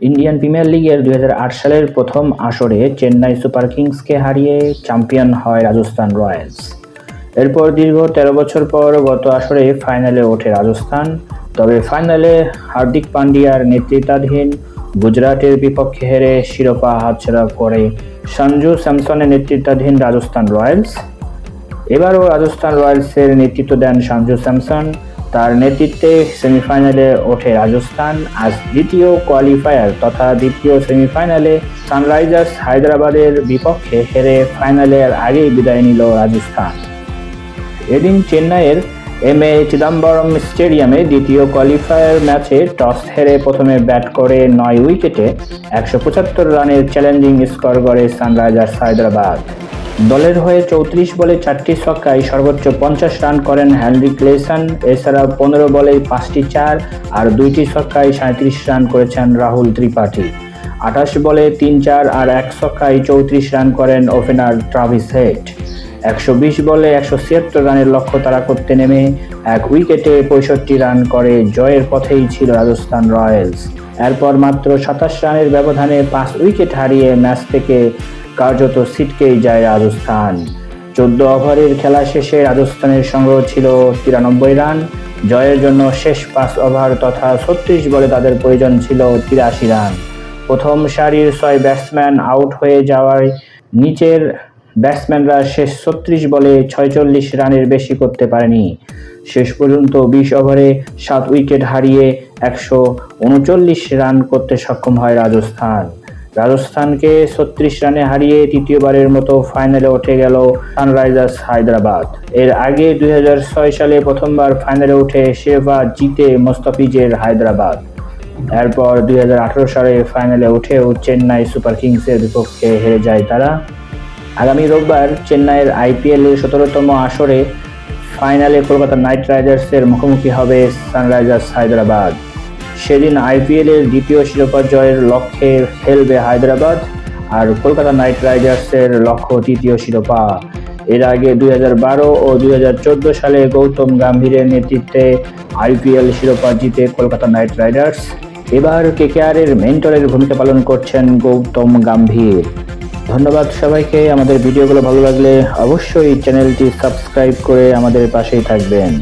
Indian premier লিগের 2008 সালের প্রথম আসরে চেন্নাই সুপার কিংসকে হারিয়ে চ্যাম্পিয়ন হয় রাজস্থান রয়্যালস। এরপর দীর্ঘ 13 বছর পর গত আসরে ফাইনালে ওঠে রাজস্থান। তবে ফাইনালে হার্দিক পান্ডিয়ার নেতৃত্বাধীন গুজরাটের বিপক্ষে হেরে শিরোপা হাতছাড়া করে সঞ্জু স্যামসনের নেতৃত্বাধীন রাজস্থান রয়্যালস। এবারও রাজস্থান রয়্যালসের নেতৃত্ব দেন সঞ্জু স্যামসন। তার নেতৃত্বে সেমিফাইনালে ওঠে রাজস্থান। আজ দ্বিতীয় কোয়ালিফায়ার তথা দ্বিতীয় সেমিফাইনালে সানরাইজার্স হায়দ্রাবাদের বিপক্ষে হেরে ফাইনালের আগেই বিদায় নিল রাজস্থান। এদিন চেন্নাইয়ের এম.এ. চিদাম্বরম স্টেডিয়ামে দ্বিতীয় কোয়ালিফায়ার ম্যাচে টস হেরে প্রথমে ব্যাট করে 9 উইকেটে 175 রানের চ্যালেঞ্জিং স্কোর গড়ে সানরাইজার্স হায়দ্রাবাদ। দলের হয়ে 34 বলে 4টি ছক্কায় সর্বোচ্চ 50 রান করেন হেনরি ক্লেসন। এছাড়া 15 বলে 5টি 4 আর 2টি ছক্কায় 37 রান করেছেন রাহুল ত্রিপাঠী। 28 বলে 3-4 আর 1 ছক্কায় 34 রান করেন ওপেনার ট্রাভিস হেড। 120 বলে 176 রানের লক্ষ্য তাড়া করতে নেমে 1 উইকেটে 65 রান করে জয়ের পথেই ছিল রাজস্থান রয়্যালস। এরপর মাত্র 27 রানের ব্যবধানে 5 উইকেট হারিয়ে ম্যাচ থেকে কার্যত ছিটকেই যায় রাজস্থান। 14 ওভারের খেলা শেষে রাজস্থানের সংগ্রহ ছিল 93 রান। জয়ের জন্য শেষ 5 ওভার তথা 36 বলে তাদের প্রয়োজন ছিল 83 রান। প্রথম সারির 6 ব্যাটসম্যান আউট হয়ে যাওয়ায় নিচের ব্যাটসম্যানরা শেষ 36 বলে 46 রানের বেশি করতে পারেনি। শেষ পর্যন্ত 20 ওভারে 7 উইকেট হারিয়ে 139 রান করতে সক্ষম হয় রাজস্থান। রাজস্থানকে 36 রানে হারিয়ে তৃতীয়বারের মতো ফাইনালে উঠে গেল সানরাইজার্স হায়দ্রাবাদ। এর আগে 2006 সালে প্রথমবার ফাইনালে উঠে শিরোপা জিতে মোস্তাফিজের হায়দ্রাবাদ। এরপর 2018 সালে ফাইনালে উঠেও চেন্নাই সুপার কিংসের বিপক্ষে হেরে যায় তারা। আগামী রোববার চেন্নাইয়ের আইপিএলের 17তম আসরে ফাইনালে কলকাতা নাইট রাইডার্সের মুখোমুখি হবে সানরাইজার্স হায়দ্রাবাদ। সেদিন আইপিএলের দ্বিতীয় শিরোপা জয়ের লক্ষ্যে খেলবে হায়দ্রাবাদ, আর কলকাতা নাইট রাইডার্সের লক্ষ্য তৃতীয় শিরোপা। এর আগে 2012 ও 2014 সালে গৌতম গম্ভীরের নেতৃত্বে আইপিএল শিরোপা জিতে কলকাতা নাইট রাইডার্স। এবার কেকেআরের মেন্টরের ভূমিকা পালন করছেন গৌতম গম্ভীর। ধন্যবাদ সবাইকে। আমাদের ভিডিওগুলো ভালো লাগলে অবশ্যই চ্যানেলটি সাবস্ক্রাইব করে আমাদের পাশেই থাকবেন।